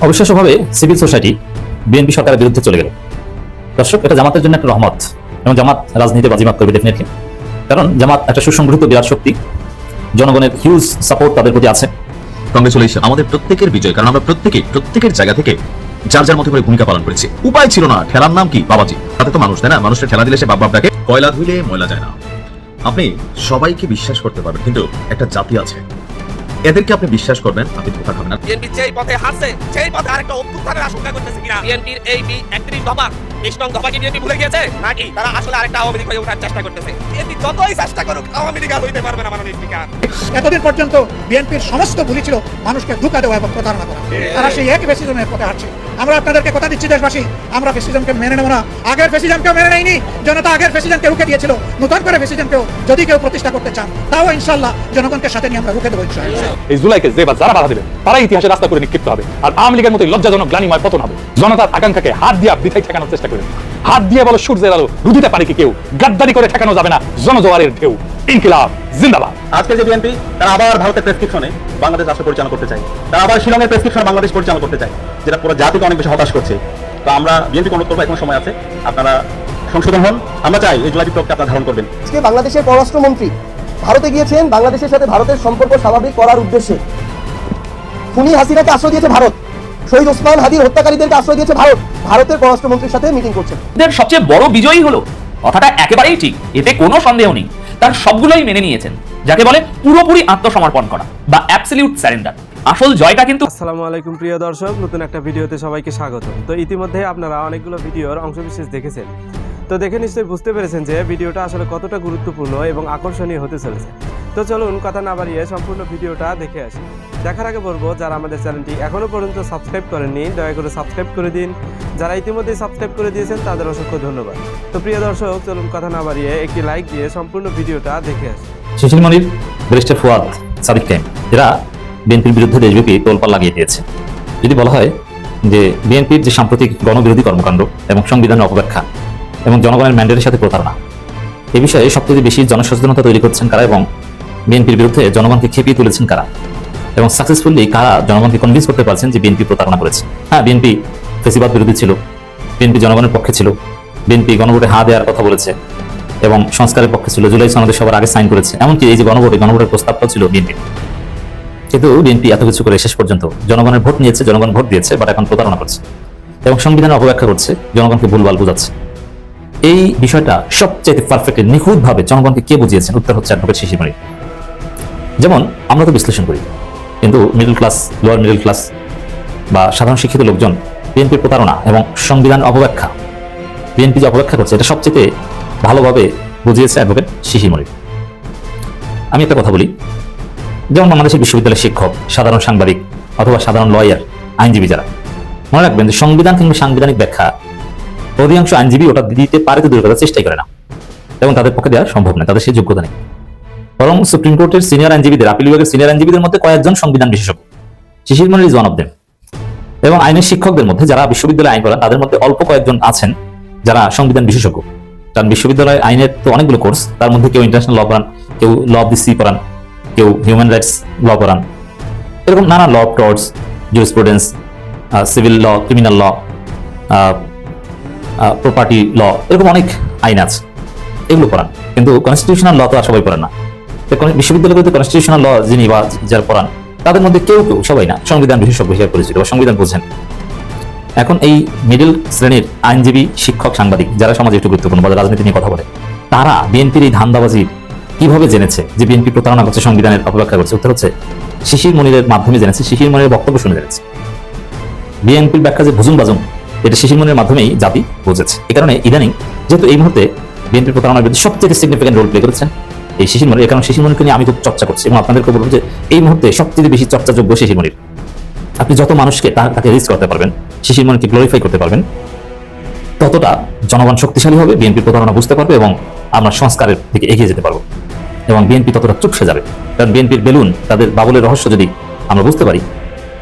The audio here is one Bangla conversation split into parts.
অবিশ্বাস্যভাবে সিভিল সোসাইটি বিএনপি সরকারের বিরুদ্ধে চলে গেল। দর্শক, এটা জামাতের জন্য একটা রহমত এবং জামাত রাজনীতিতে বাজিমাত করবে ডেফিনেটলি, কারণ জামাত একটা সুসংগঠিত বিরাট শক্তি, জনগণের হিউজ সাপোর্ট তাদের প্রতি আছে। কংগ্রেচুলেশন, আমাদের প্রত্যেকের বিজয়, কারণ আমরা প্রত্যেকের জায়গা থেকে যার যার মতো করে ভূমিকা পালন করেছি। উপায় ছিল না, ঠেলার নাম কি বাবাজি, তাতে তো মানুষ, তাই না? মানুষের ঠেলা দিলে সে বাপ ডাকে, কয়লা ধুইলে ময়লা যায় না। আপনি সবাইকে বিশ্বাস করতে পারবেন, কিন্তু একটা জাতি আছে, এদেরকে আপনি বিশ্বাস করবেন, আপনি ধোঁকা খাবেন না। বিএনপি যেই পথে হাসছে সেই পথে আরেকটা অভ্যুত্থানের আশঙ্কা করতেছে কিনা? বিএনপির এই 31 দফা 20 নং দফা কি বিএনপি ভুলে গিয়েছে নাকি তারা আসলে আরেকটা আওয়ামী লীগ হয়ে ওঠার চেষ্টা করতেছে? বিএনপি যতই চেষ্টা করুক আওয়ামী লীগ আর হইতে পারবে না মাননীয় স্পিকার। এতদিন পর্যন্ত বিএনপির সমস্ত ভুলই ছিল মানুষকে ধোঁকা দেওয়া এবং প্রতারণা করা। তারা সেই এক ফ্যাসিজমের পথে হাঁটছে। আমরা আপনাদেরকে কথা দিচ্ছি দেশবাসী, আমরা ফ্যাসিজমকে মেনে নেব না। আগের ফ্যাসিজমকেও মেনে নেয়নি, জনতা আগের ফ্যাসিজমকে রুখে দিয়েছিল। নতুন করে ফ্যাসিজমকেও যদি কেউ প্রতিষ্ঠা করতে চান, তাও ইনশাআল্লাহ জনগণকে সাথে নিয়ে আমরা রুখে দেবো ইনশাআল্লাহ। এই জুলাইকে যে বা যারা বাধা দেবে তারা ইতিহাসের রাস্তা করে নিক্ষিপ্ত হবে, আর আওয়ামী লীগের মতো লজ্জাজনক গ্লানিময় পতন হবে। জনতার আকাঙ্ক্ষাকে হাত দিয়ে বৃথায় ঠেকানোর চেষ্টা করবে। হাত দিয়ে বলো সূর্যের আলো, রুদিতে পারে কি কেউ? গাদ্দারি করে ঠেকানো যাবে না জনজোয়ারের ঢেউ। ইনকিলাব জিন্দাবাদ। আজকে যে বিএনপি, তারা আবার ভারতের প্রেসক্রিপশনে বাংলাদেশ রাষ্ট্র পরিচালনা করতে চায়, তারা আবার শিলংয়ের প্রেসক্রিপশনে বাংলাদেশ পরিচালনা করতে চায়, যেটা পুরো জাতিকে অনেক বেশি হতাশ করছে। তো আমরা বিএনপি অনুরোধ করবো, এখন সময় আছে, আপনারা সংশোধন হন। আমরা চাই এই জুলাই বিপ্লবকে আপনারা ধারণ করবেন। আজকে বাংলাদেশের পররাষ্ট্রমন্ত্রী ভারতে গিয়েছেন বাংলাদেশের সাথে ভারতের সম্পর্ক স্বাভাবিক করার উদ্দেশ্যে। খুনি হাসিনাকে আশ্রয় দিয়েছে ভারত, শহীদ ওসমান হাদির হত্যাকারীদেরকে আশ্রয় দিয়েছে ভারত। ভারতের পররাষ্ট্রমন্ত্রীর সাথে মিটিং করছেন। এদের সবচেয়ে বড় বিজয়ী হলো, কথাটা একেবারেই ঠিক, এতে কোনো সন্দেহ নেই। তার সবগুলোই মেনে নিয়েছেন, যাকে বলে পুরোপুরি আত্মসমর্পণ করা বা অ্যাবসলিউট সারেন্ডার। আসল জয়টা কিন্তু। আসসালামু আলাইকুম প্রিয় দর্শক, নতুন একটা ভিডিওতে সবাইকে স্বাগত। তো ইতিমধ্যে আপনারা অনেকগুলো ভিডিওর অংশবিশেষ দেখেছেন, তো দেখে নিশ্চয়ই বুঝতে পেরেছেন যে ভিডিওটা আসলে কতটা গুরুত্বপূর্ণ এবং আকর্ষণীয় হতে চলেছে। তো চলুন কথা না বাড়িয়ে সম্পূর্ণ ভিডিওটা দেখে আসি। দেখার আগে বলবো, যারা আমাদের চ্যানেলটি এখনও পর্যন্ত সাবস্ক্রাইব করেননি দয়া করে সাবস্ক্রাইব করে দিন। যারা ইতিমধ্যে সাবস্ক্রাইব করে দিয়েছেন তাদের অসংখ্য ধন্যবাদ। তো প্রিয় দর্শক, চলুন কথা না বাড়িয়ে একটি লাইক দিয়ে সম্পূর্ণ ভিডিওটা দেখে আসি। শিশির মনির, ব্যারিস্টার ফুয়াদ, সাদিক কায়েম, এরা বিএনপির বিরুদ্ধে দেশব্যাপী তোলপাড় লাগিয়ে দিয়েছে। যদি বলা হয় যে বিএনপির যে সাম্প্রতিক গণবিরোধী কর্মকাণ্ড এবং সংবিধানের অপব্যাখ্যা এবং জনগণের ম্যান্ডেটের সাথে প্রতারণা, এ বিষয়ে সবচেয়ে বেশি জনসচেতনতা তৈরি করছেন কারা এবং বিএনপির বিরুদ্ধে জনগণকে খেপিয়ে তুলেছেন কারা এবং সাকসেসফুলি কারা জনগণকে কনভিন্স করতে পারছেন যে বিএনপি প্রতারণা করেছে। হ্যাঁ, বিএনপি ফেসিবাদ বিরোধী ছিল, বিএনপি জনগণের পক্ষে ছিল, বিএনপি গণভোটে হা দেওয়ার কথা বলেছে এবং সংস্কারের পক্ষে ছিল, জুলাই সনদে সবার আগে সাইন করেছে। এমনকি এই যে গণভোটের প্রস্তাবটাও ছিল বিএনপি। কিন্তু বিএনপি এত কিছু করে শেষ পর্যন্ত জনগণের ভোট নিয়েছে, জনগণ ভোট দিয়েছে, বাট এখন প্রতারণা করছে এবং সংবিধানের অপব্যাখ্যা করছে, জনগণকে ভুলভাল বোঝাচ্ছে। এই বিষয়টা সবচেয়ে পারফেক্টলি নিখুঁতভাবে জনগণকে কে বুঝিয়েছেন? উত্তর হচ্ছে অ্যাডভোকেট শিশির মনির। যেমন আমরা তো বিশ্লেষণ করি, কিন্তু middle class, lower middle class বা সাধারণ শিক্ষিত লোকজন বিএনপির প্রতারণা এবং সংবিধান অপব্যাখ্যা, বিএনপি যে অপব্যাখ্যা করছে, এটা সবচেয়ে ভালোভাবে বুঝিয়েছে অ্যাডভোকেট শিশির মনির। আমি একটা কথা বলি, যেমন বাংলাদেশের বিশ্ববিদ্যালয়ের শিক্ষক, সাধারণ সাংবাদিক অথবা সাধারণ লয়ার, আইনজীবী যারা, মনে রাখবেন যে সংবিধান কিংবা সাংবিধানিক ব্যাখ্যা অধিকাংশ আইনজীবী ওটা দিতে পারে তো দূর করার চেষ্টাই করে না এবং তাদের পক্ষে দেওয়া সম্ভব নয়, তাদের সেই যোগ্যতা নেই। বরং সুপ্রিম কোর্টের সিনিয়র আইনজীবীদের, আপিল বিভাগের সিনিয়র আইনজীবীদের মধ্যে কয়েকজন সংবিধান বিশেষজ্ঞ, শিশির মনির ইজ ওয়ান অফ দেম। এবং আইনের শিক্ষকদের মধ্যে যারা বিশ্ববিদ্যালয়ে আইন করেন তাদের মধ্যে অল্প কয়েকজন আছেন যারা সংবিধান বিশেষজ্ঞ। কারণ বিশ্ববিদ্যালয়ে আইনের তো অনেকগুলো কোর্স, তার মধ্যে কেউ ইন্টারন্যাশনাল ল পড়ান, কেউ ল অফ দি সি পড়ান, কেউ হিউম্যান রাইটস ল পড়ান, এরকম নানা law, torts, jurisprudence, civil law, criminal law, property law, এরকম অনেক আইন আছে, এগুলো পড়ান। কিন্তু কনস্টিটিউশনাল ল তো আর সবাই পড়েন না। বিশ্ববিদ্যালয়গুলোতে কনস্টিটিউশনাল ল যিনি বা যারা পড়ান তাদের মধ্যে কেউ সবাই না সংবিধান বিশেষজ্ঞ হিসেবে পরিচিত বা সংবিধান বোঝেন। এখন এই মিডল শ্রেণীর আইনজীবী, শিক্ষক, সাংবাদিক যারা সমাজে একটু গুরুত্বপূর্ণ বা রাজনীতি নিয়ে কথা বলে, তারা বিএনপির এই ধান্দাবাজি কিভাবে জেনেছে যে বিএনপি প্রতারণা করছে, সংবিধানের অপব্যাখ্যা করছে? উত্তর হচ্ছে শিশির মনিরের মাধ্যমে জেনেছে, শিশির মনিরের বক্তব্য শুনে জেনেছে। বিএনপির ব্যাখ্যা যে ভুজুম বাজুম, এটা শিশির মনিরের মাধ্যমেই জাতি বুঝেছে। এই কারণে ইদানিং যেহেতু এই মুহূর্তে বিএনপির প্রতারণার বিরুদ্ধে সবচেয়ে সিগনিফিক্যান্ট রোল প্লে করেছেন এই শিশির মনির, এই কারণে শিশির মনিরকে নিয়ে আমি খুব চর্চা করছি এবং আপনাদেরকে বলবো যে এই মুহূর্তে সবচেয়ে বেশি চর্চাযোগ্য শিশির মনির। আপনি যত মানুষকে তাকে রিচ করতে পারবেন, শিশির মনিরকে গ্লোরিফাই করতে পারবেন, ততটা জনগণ শক্তিশালী হবে, বিএনপির প্রতারণা বুঝতে পারবে এবং আমরা সংস্কারের দিকে এগিয়ে যেতে পারবো এবং বিএনপি ততটা চুপসে যাবে। কারণ বিএনপির বেলুন, তাদের বাবুলের রহস্য যদি আমরা বুঝতে পারি,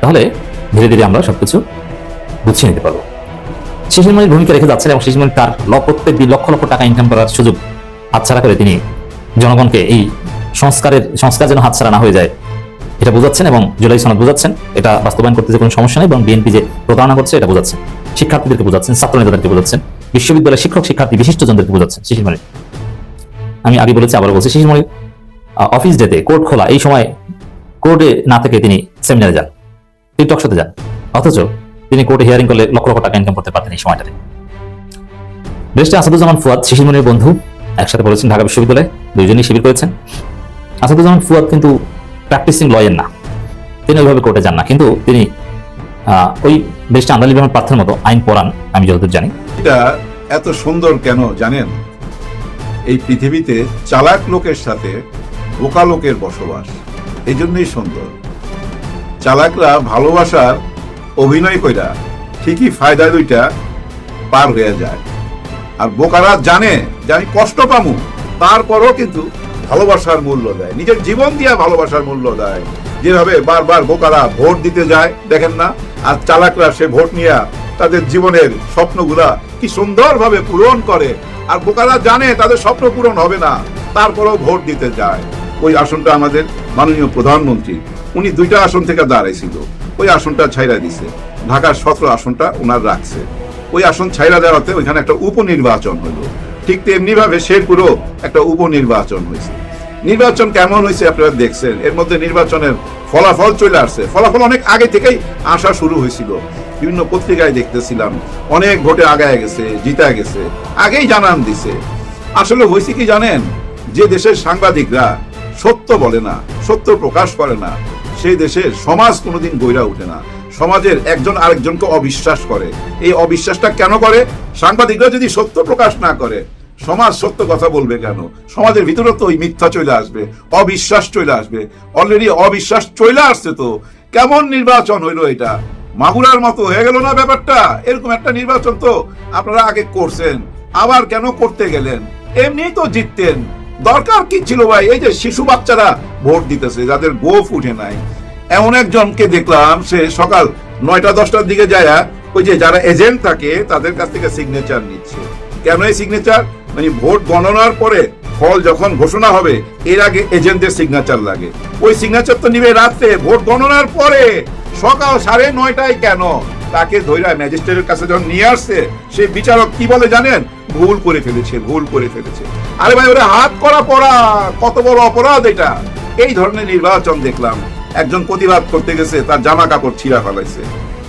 তাহলে ধীরে ধীরে আমরা সবকিছু গুছিয়ে নিতে পারবো। শিশির মনির ভূমিকা রেখে যাচ্ছেন এবং শিশির মনির তার প্রত্যেক দিন লক্ষ লক্ষ টাকা ইনকাম করার সুযোগ হাতছাড়া করে তিনি জনগণকে এই সংস্কার যেন হাতছাড়া না হয়ে যায়, এটা বোঝাচ্ছেন এবং জুলাই সনদ বোঝাচ্ছেন, এটা বাস্তবায়ন করতে যে কোনো সমস্যা নেই এবং বিএনপি যে প্রতারণা করছে এটা বোঝাচ্ছেন, শিক্ষার্থীদেরকে বোঝাচ্ছেন, ছাত্র নেতাদেরকে বোঝাচ্ছেন, বিশ্ববিদ্যালয়ের শিক্ষক শিক্ষার্থী বিশিষ্টজনদেরকে বোঝাচ্ছেন। শিশির মনির, আমি আগে বলেছি আবারও বলছি, শিশির মনির অফিস যেতে, কোর্ট খোলা এই সময় কোর্টে না থেকে তিনি সেমিনারে যান, তিনি টকশোতে যান, অথচ তিনি কোর্টে হিয়ারিং করলে লক্ষ লক্ষ টাকা ইনকাম করতে পারতেন এই সময়টাতে। ব্যারিস্টার আসাদুজ্জামান ফুয়াদ শিশির মনির বন্ধু, একসাথে পড়েছেন ঢাকা বিশ্ববিদ্যালয়ে, দুইজনই শিবির করেছেন। আসাদুজ্জামান ফুয়াদ কিন্তু প্র্যাকটিসিং লয়ার না, তিনি ওইভাবে কোর্টে যান না, কিন্তু তিনি ওই ব্যারিস্টার আন্দালিব আহমেদ পার্থের মতো আইন পড়ান, আমি যতদূর জানি। এটা এত সুন্দর কেন জানেন? এই পৃথিবীতে চালাক লোকের সাথে বোকা লোকের বসবাস, এই জন্যই সুন্দর। চালাকরা ভালোবাসার অভিনয় কইরা ঠিকই ফায়দা দুইটা পার হয়ে যায়, আর বোকারা জানে যে আমি কষ্ট পামু, তারপরও কিন্তু ভালোবাসার মূল্য দেয়, নিজের জীবন দিয়ে ভালোবাসার মূল্য দেয়। যেভাবে বারবার বোকারা ভোট দিতে যায় দেখেন না, আর চালাকরা সে ভোট নিয়ে তাদের জীবনের স্বপ্নগুলা কি সুন্দরভাবে পূরণ করে। আর বোকারা জানে তাদের স্বপ্ন পূরণ হবে না, তারপরেও ভোট দিতে যায়। ওই আসনটা আমাদের মাননীয় প্রধানমন্ত্রী, উনি 2টা আসন থেকে দাঁড়াইছিল, ওই আসনটা ছাইরা দিছে, ঢাকার 17 আসনটা ওনার রাখছে। ওই আসন ছাইরা দেওয়াতে ওইখানে একটা উপনির্বাচন হলো, ঠিক তেমনি ভাবে শেরপুরও একটা উপনির্বাচন হয়েছে। নির্বাচন কেমন হয়েছে আপনারা দেখছেন, এর মধ্যে নির্বাচনের ফলাফল চলে আসছে। ফলাফল অনেক আগে থেকেই আসা শুরু হয়েছিল, বিভিন্ন পত্রিকায় দেখতেছিলাম, অনেক ভোটে আগায় গেছে, জিতা গেছে, আগেই জানান দিছে। আসলে হয়েছে কি জানেন, যে দেশের সাংবাদিকরা সত্য বলে না, সত্য প্রকাশ করে না, সেই দেশের সমাজ কোনোদিন গইরা ওঠে না। সমাজের একজন আরেকজনকে অবিশ্বাস করে। এই অবিশ্বাসটা কেন করে? সাংবাদিকরা যদি সত্য প্রকাশ না করে, সমাজ সত্য কথা বলবে কেন? সমাজের ভিতরে তো ওই মিথ্যা চলে আসবে, অবিশ্বাস চলে আসবে। অলরেডি অবিশ্বাস চলে আসছে। তো কেমন নির্বাচন হইলো এটা? মাগুরার মতো হয়ে গেল না ব্যাপারটা? এরকম একটা নির্বাচন তো আপনারা আগে করছেন, আবার কেন করতে গেলেন? এমনিই তো জিততেন, দরকার কি ছিল ভাই? এই যে শিশু বাচ্চারা ভোট দিতেছে, যাদের গোঁফ উঠে নাই, এমন একজনকে দেখলাম, সে সকাল 9টা-10টার দিকে যায় ওই যে যারা এজেন্ট থাকে তাদের কাছ থেকে সিগনেচার নিচ্ছে। কেন এই সিগনেচার? মানে ভোট গণনার পরে ফল যখন ঘোষণা হবে, এর আগে এজেন্টদের সিগনেচার লাগে। ওই সিগনেচার তো নিবে রাত্রে, ভোট গণনার পরে সকাল 9:30টায়। কেন? তাকে ধইরা ম্যাজিস্ট্রেটের কাছে যখন নিয়ে আসছে, সেই বিচারক কি বলে জানেন? ভুল করে ফেলেছে, ভুল করে ফেলেছে। আরে ভাই, ওরা হাত করা পড়া, কত বড় অপরাধ এটা! এই ধরনের নির্বাচন দেখলাম। একজন প্রতিবাদ করতে গেছে, তার জামা কাপড় ছিঁড়া ফেলাইছে।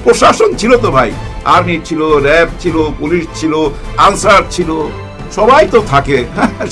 প্রশাসন ছিল তো ভাই, আর্মি ছিল, র্যাব ছিল, পুলিশ ছিল, আনসার ছিল, সবাই তো থাকে,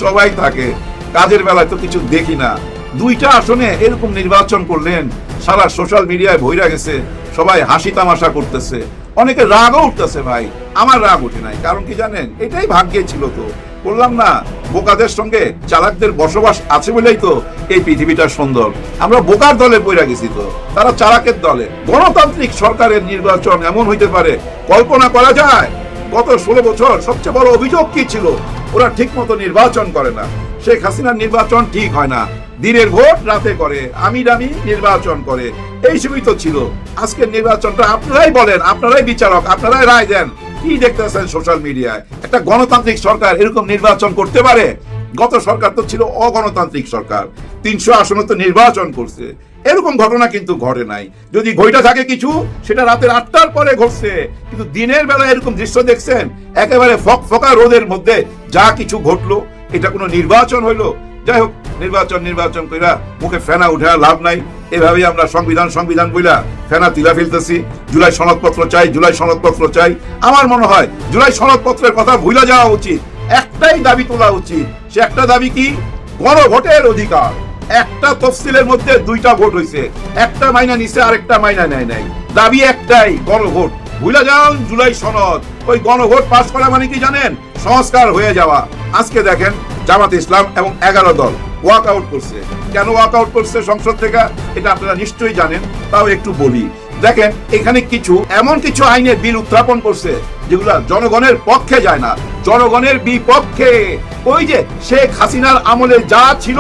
সবাই থাকে। কাজের বেলায় তো কিছু দেখি না। 2টা আসনে এরকম নির্বাচন করলেন, সারা সোশ্যাল মিডিয়ায় ভইরা গেছে, সবাই হাসি তামাশা করতেছে, অনেকে রাগও উঠতেছে। ভাই, আমার রাগ উঠে নাই, কারণ কি জানেন? এটাই ভাগ্যে ছিল। তো বললাম না, বোকাদের সঙ্গে চালাকদের বসবাস আছে বলেই তো এই পৃথিবীটা সুন্দর। আমরা বোকার দলে পইরা গেছি, তো তারা চালাকের দলে। গণতান্ত্রিক সরকারের নির্বাচন এমন হইতে পারে, কল্পনা করা যায়? গত 16 বছর সবচেয়ে বড় অভিযোগ কি ছিল? ওরা ঠিক মতো নির্বাচন করে না। শেখ হাসিনার নির্বাচন ঠিক হয় না, দিনের ভোট রাতে করে, আমি দামি নির্বাচন করে, এই সবই তো ছিল। আজকের নির্বাচনটা আপনারাই বলেন, আপনারাই বিচারক, আপনারাই রায় দেন। কি দেখতেছেন সোশ্যাল মিডিয়ায়? একটা গণতান্ত্রিক সরকার এরকম নির্বাচন করতে পারে? গত সরকার তো ছিল অগণতান্ত্রিক সরকার, 300 আসনে তো নির্বাচন করছে। এরকম ঘটনা কিন্তু ঘটে নাই। যদি ঘটে থাকে কিছু, সেটা রাতের 8টার পরে ঘটছে। কিন্তু দিনের বেলা এরকম দৃশ্য দেখছেন, একেবারে ফকফকা রোদের মধ্যে যা কিছু ঘটলো, এটা কোনো নির্বাচন হইলো? যাই হোক, নির্বাচন কইরা মুখে ফেনা উঠা লাভ নাই। এভাবেই আমরা সংবিধান বইলা ফেনা তুলা ফেলতেছি। জুলাই সনদপত্র চাই, জুলাই সনদপত্র চাই। আমার মনে হয় জুলাই সনদপত্রের কথা ভুলে যাওয়া উচিত। একটাই দাবি তোলা উচিত। সে একটা দাবি কি? গণভোটের অধিকার। একটা তফসিলের মধ্যে 2টা ভোট হয়েছে, একটা মাইনা নিছে, আরেকটা মাইনা নেয় নাই। দাবি একটাই, গণভোট। ভুলে যান জুলাই সনদ। ওই গণভোট পাস করা মানে কি জানেন? সংস্কার হয়ে যাওয়া। আজকে দেখেন, জামাত ইসলাম এবং 11 দল ওয়াক আউট করছে। কেন ওয়াক আউট করছে সংসদ থেকে? এটা আপনারা নিশ্চয়ই জানেন, তাও একটু বলি। দেখেন, এখানে এমন কিছু আইনের বিল উত্থাপন করছে যেগুলা জনগণের পক্ষে যায় না, জনগণের বিপক্ষে। ওই যে শেখ হাসিনার আমলে যা ছিল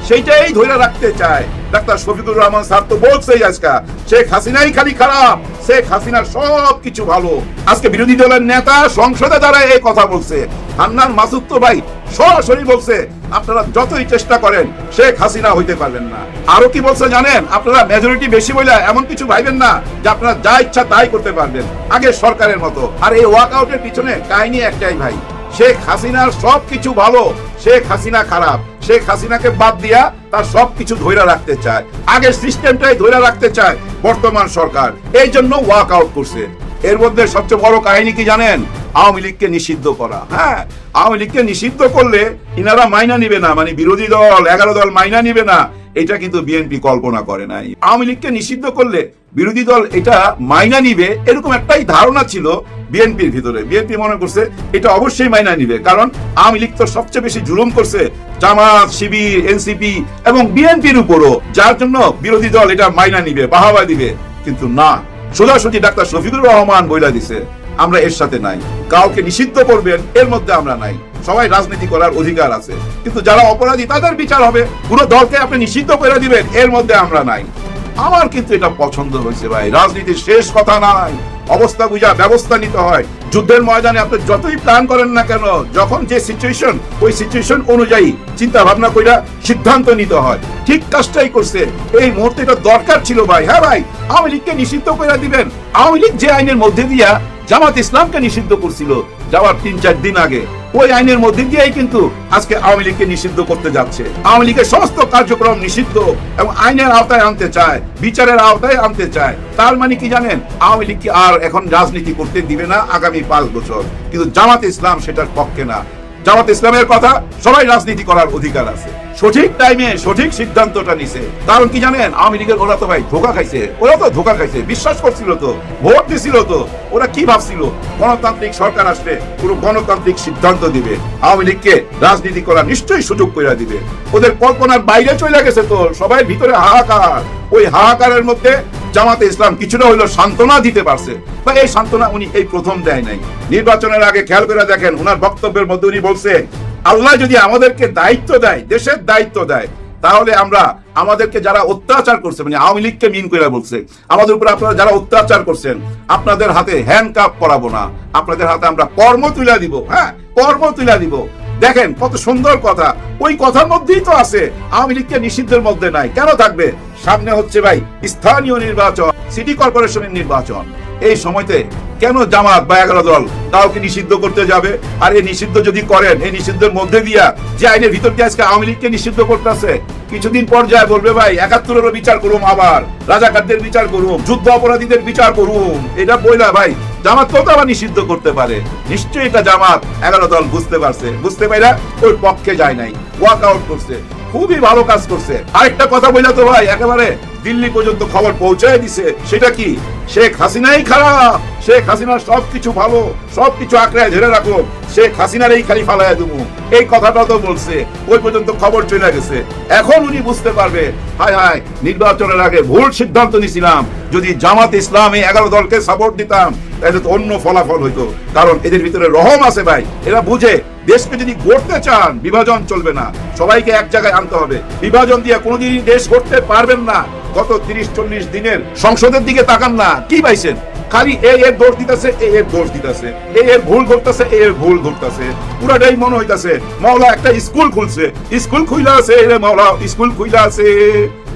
সেইটাই ধরে রাখতে চায়। ডাক্তার শফিকুর রহমান স্যার তো বলছেই আজকে, শেখ হাসিনাই খালি খারাপ, শেখ হাসিনার সব কিছু ভালো। আজকে বিরোধী দলের নেতা সংসদে দাঁড়ায় এই কথা বলছে। হান্নান মাসুদ তো ভাই সরাসরি বলছে আপনারা যতই চেষ্টা করেন শেখ হাসিনা হইতে পারবেন না। আরো কি বলছে জানেন? আপনারা মেজরিটি বেশি বলে এমন কিছু ভাইবেন না যে আপনারা যা ইচ্ছা তাই করতে পারবেন আগের সরকারের মতো। আর এই ওয়াকআউটের পিছনে কাহিনী একটাই ভাই, শেখ হাসিনার সবকিছু ভালো, শেখ হাসিনা খারাপ। শেখ হাসিনাকে বাদ দিয়া তার সবকিছু ধইরা রাখতে চায়, আগের সিস্টেমটাই ধইরা রাখতে চায় বর্তমান সরকার, এই জন্য ওয়াকআউট করছে। এর মধ্যে সবচেয়ে বড় কাহিনী কি জানেন? আওয়ামী লীগকে নিষিদ্ধ করা। হ্যাঁ, আওয়ামী লীগকে নিষিদ্ধ করলে ইনারা মাইনা নিবে না, মানে বিরোধী দল 11 দল মাইনা নিবে না, এটা কিন্তু বিএনপি কল্পনা করে নাই। আওয়ামী লীগকে নিষিদ্ধ করলে বিরোধী দল এটা মাইনা নিবে এরকম একটাই ধারণা ছিল বিএনপির ভিতরে। বিএনপি মনে করছে এটা অবশ্যই মাইনা নিবে, কারণ আওয়ামী লীগ তো সবচেয়ে বেশি জুলুম করছে জামাত, শিবির, এনসিপি এবং বিএনপির উপরও, যার জন্য বিরোধী দল এটা মাইনা নিবে, বাহাবা দিবে। কিন্তু না, সোজাসুজি ডাক্তার শফিকুর রহমান বইলা দিছে আমরা এর সাথে নাই, কাউকে নিষিদ্ধ করবেন এর মধ্যে আমরা নাই, সবাই রাজনীতি করার অধিকার আছে, কিন্তু যারা অপরাধী তাদের বিচার হবে, পুরো দলকে আপনি নিষিদ্ধ করে দিবেন এর মধ্যে আমরা নাই। আমার কিন্তু এটা পছন্দ হয়েছে ভাই, রাজনীতির শেষ কথা নাই, অবস্থা বুঝা ব্যবস্থা নিতে হয়। যুদ্ধের ময়দানে আপনি যতই প্ল্যান করেন না কেন, যখন যে সিচুয়েশন ওই সিচুয়েশন অনুযায়ী চিন্তা ভাবনা কইরা সিদ্ধান্ত নিতে হয়। ঠিক কাজটাই করছে, এই মুহূর্তে এটা দরকার ছিল ভাই। হ্যাঁ ভাই, আওয়ামী লীগকে নিষিদ্ধ করে দিবেন। আওয়ামী লীগ যে আইনের মধ্যে দিয়া জামাত ইসলামকে নিষিদ্ধ করছিল যাওয়ার 3-4 দিন আগে, ওই আইনের মধ্যে দিয়েই কিন্তু আজকে আওয়ামী লীগকে নিষিদ্ধ করতে যাচ্ছে। আওয়ামী লীগের সমস্ত কার্যক্রম নিষিদ্ধ এবং আইনের আওতায় আনতে চায়, বিচারের আওতায় আনতে চায়। তার মানে কি জানেন? আওয়ামী লীগ কি আর এখন রাজনীতি করতে দিবে না আগামী 5 বছর, কিন্তু জামাত ইসলাম সেটার পক্ষে না। জামাত ইসলামের কথা, সবাই রাজনীতি করার অধিকার আছে, সঠিক টাইমে সঠিক সিদ্ধান্তটা নিছে। কারণ কি জানেন? আওয়ামী লীগের ওরা তো ভাই ধোকা খাইছে, ওরা তো ধোকা খাইছে, বিশ্বাস করছিল তো, ভোট দিছিল তো, ওরা কি ভাবছিল গণতান্ত্রিক সরকার আসলে পুরো গণতান্ত্রিক সিদ্ধান্ত দিবে, আওয়ামী লীগকে রাজনীতি করা নিশ্চয়ই সুযোগ করে দিবে। ওদের কল্পনার বাইরে চলে গেছে তো, সবাই ভিতরে হাহাকার। ওই হাহাকারের মধ্যে জামাতে ইসলাম কিছুটা হইলো সান্ত্বনা দিতে পারছে, বা এই সান্ত্বনা উনি এই প্রথম দেয় নাই। নির্বাচনের আগে খেয়াল করে দেখেন, ওনার বক্তব্যের মধ্যে উনি বলছে আল্লাহ যদি আমাদেরকে দায়িত্ব দেয়, দেশের দায়িত্ব দেয়, তাহলে আমরা আমাদেরকে যারা অত্যাচার করছে, মানে আওয়ামী লীগকে মিন করে বলছে, আমাদের উপর আপনারা যারা অত্যাচার করছেন আপনাদের হাতে হ্যান্ডকাপ করাবো না, আপনাদের হাতে আমরা কর্ম তুলে দিব। হ্যাঁ, কর্ম তুলে দিব। দেখেন কত সুন্দর কথা, ওই কথার মধ্যেই তো আছে। আওয়ামী লীগকে নিষিদ্ধের মধ্যে নাই, কেন থাকবে? সামনে হচ্ছে ভাই স্থানীয় নির্বাচন, সিটি কর্পোরেশনের নির্বাচন। এই সময়তে কেন জামাত বা 11 দল কাউকে নিষিদ্ধ করতে যাবে? আর এই নিষিদ্ধ যদি করেন, এই নিষিদ্ধের মধ্যে দিয়া যে আইনের ভিতর দিয়ে আজকে আওয়ামী লীগকে নিষিদ্ধ করতেছে, কিছুদিন পর যায় বলবে ভাই 71-এরও বিচার করুম, আবার রাজাকারদের বিচার করুম, যুদ্ধ অপরাধীদের বিচার করুম, এটা বইলা ভাই জামাত কত আবার নিষিদ্ধ করতে পারে। নিশ্চয়ই এটা জামাত 11 দল বুঝতে পারছে, বুঝতে পাইরা ওর পক্ষে যায় নাই, ওয়াক আউট করছে, খুবই ভালো কাজ করছে। আরেকটা কথা বইলা তো ভাই একেবারে দিল্লি পর্যন্ত খবর পৌঁছায় দিছে, সেটা কি? শেখ হাসিনাই খারাপ, শেখ হাসিনার সবকিছু ভালো, সবকিছু আঁকড়ায় ধরে রাখো, শেখ হাসিনার এই খালি ফালাইয়া দেবো, এই কথাটা তো বলছে, ওই পর্যন্ত খবর চলে গেছে। এখন উনি বুঝতে পারবে হায় হায় নির্বাচনের আগে ভুল সিদ্ধান্ত নিয়েছিলাম, যদি জামাত ইসলাম এই 11 দলকে সাপোর্ট দিতাম তাহলে তো অন্য ফলাফল হইতো। কারণ এদের ভিতরে রহম আছে ভাই, এরা বুঝে দেশকে যদি গড়তে চান বিভাজন চলবে না, সবাইকে এক জায়গায় আনতে হবে। বিভাজন দিয়ে কোনোদিনই দেশ গড়তে পারবেন না। গত 30-40 দিনের সংসদের দিকে তাকান না, কি পাইছেন? খালি এর দোষ দিতেছে, এর দোষ দিতেছে, এর ভুল করতেছে, এর ভুল করতেছে। পুরাটাই মনে হইতাছে মাওলা একটা স্কুল খুলছে, স্কুল খুইলা আছে, মাওলা স্কুল খুইলা আছে,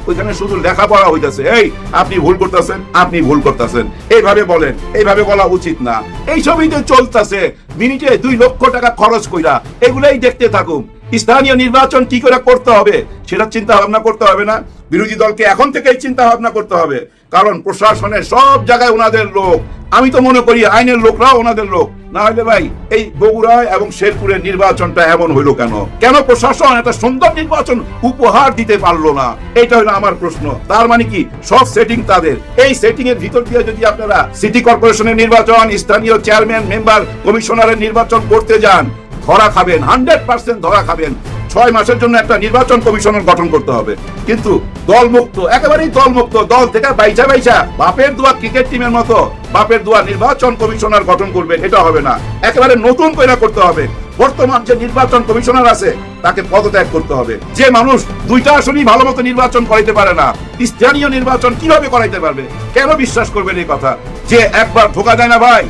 ওইখানে শুধু লেখাপড়া হইতাছে, এই আপনি ভুল করতেছেন, আপনি ভুল করতেছেন, এইভাবে বলেন, এইভাবে বলা উচিত না। এই সবই তো চলতেছে, মিনিটে 2 লক্ষ টাকা খরচ কইরা এগুলাই দেখতে থাকুন। স্থানীয় নির্বাচন কি করে করতে হবে সেটা চিন্তা ভাবনা করতে হবে না? বিরোধী দলকে এখন থেকেই চিন্তা ভাবনা করতে হবে, কারণ প্রশাসনের সব জায়গায় ওনাদের লোক। আমি তো মনে করি আইনের লোকরাও ওনাদের লোক, না হলে ভাই এই বগুড়ায় এবং শেরপুরের নির্বাচনটা এমন হইলো কেন? কেন প্রশাসন একটা সুন্দর নির্বাচন উপহার দিতে পারলো না? এটা হলো আমার প্রশ্ন। তার মানে কি সব সেটিং তাদের, এই সেটিং এর ভিতর দিয়ে যদি আপনারা সিটি কর্পোরেশনের নির্বাচন, স্থানীয় চেয়ারম্যান, মেম্বার, কমিশনারের নির্বাচন করতে যান, ধরা খাবেন, 100% ধরা খাবেন। 6 মাসের জন্য একটা নির্বাচন কমিশনের গঠন করতে হবে, কিন্তু দলমুক্ত, একেবারেই দলমুক্ত, দল থেকে বাইচা বাইচা বাপের দোয়া ক্রিকেট টিমের মতো বাপের দোয়া নির্বাচন কমিশনার গঠন করবেন, এটা হবে না। একেবারে নতুন করে করতে হবে। বর্তমান যে নির্বাচন কমিশনার আছে তাকে পদত্যাগ করতে হবে। যে মানুষ 2টা আসনই ভালো মতো নির্বাচন করাইতে পারে না, স্থানীয় নির্বাচন কিভাবে করাইতে পারবে? কেন বিশ্বাস করবেন এই কথা? যে একবার ধোকা দেয় না ভাই,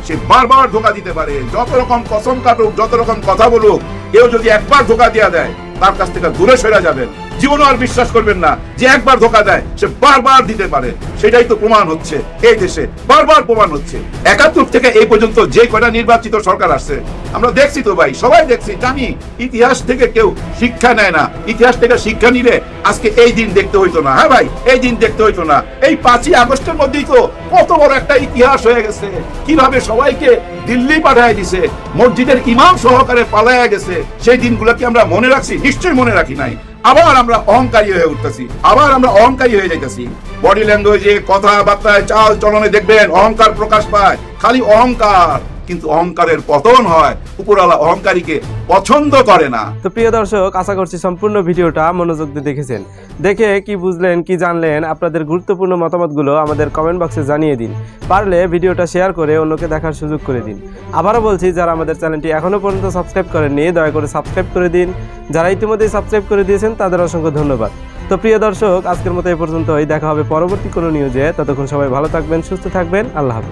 সে বারবার ধোকা দিতে পারে। যত রকম কসম কাটুক, যত রকম কথা বলুক, কেউ যদি একবার ধোকা দিয়ে দেয় তার কাছ থেকে দূরে সরে যাবেন। জীবনও আর বিশ্বাস করবেন না যে একবার ধোকা দেয় সে বারবার দিতে পারে। সেটাই তো প্রমাণ হচ্ছে এই দেশে, বারবার প্রমাণ হচ্ছে। 71 থেকে এই পর্যন্ত যে কয়টা নির্বাচিত সরকার আসছে আমরা দেখছি তো ভাই, সবাই দেখছি, জানি। ইতিহাস থেকে কেউ শিক্ষা নেয় না। ইতিহাস থেকে শিক্ষা নিলে আজকে এই দিন দেখতে হইতো না। হ্যাঁ ভাই, এই দিন দেখতে হইতো না। এই 5ই আগস্টের মধ্যেই তো কত বড় একটা ইতিহাস হয়ে গেছে। কিভাবে সবাইকে দিল্লি পাঠায় দিছে, মসজিদের ইমাম সহকারে পালায়া গেছে। সেই দিনগুলো কি আমরা মনে রাখছি? নিশ্চয়ই মনে রাখি নাই। আবার আমরা অহংকারী হয়ে উঠতেছি, আবার আমরা অহংকারী হয়ে যাইতেছি। বডি ল্যাঙ্গুয়েজে, কথাবার্তায়, চাল চলনে দেখবেন অহংকার প্রকাশ পায়, খালি অহংকার। কিন্তু অহংকারের পতন হয়, উপরওয়ালা অহংকারীকে পছন্দ করে না। তো প্রিয় দর্শক, আশা করছি সম্পূর্ণ ভিডিওটা মনোযোগ দিয়ে দেখেছেন। দেখে কি বুঝলেন, কি জানলেন, আপনাদের গুরুত্বপূর্ণ মতামতগুলো আমাদের কমেন্ট বক্সে জানিয়ে দিন। পারলে ভিডিওটা শেয়ার করে অন্যকে দেখার সুযোগ করে দিন। আবারও বলছি, যারা আমাদের চ্যানেলটি এখনও পর্যন্ত সাবস্ক্রাইব করেননি দয়া করে সাবস্ক্রাইব করে দিন। যারা ইতিমধ্যেই সাবস্ক্রাইব করে দিয়েছেন তাদের অসংখ্য ধন্যবাদ। তো প্রিয় দর্শক, আজকের মতো এই পর্যন্তই। দেখা হবে পরবর্তী কোনো নিউজে। ততক্ষণ সবাই ভালো থাকবেন, সুস্থ থাকবেন। আল্লাহ হাফেজ।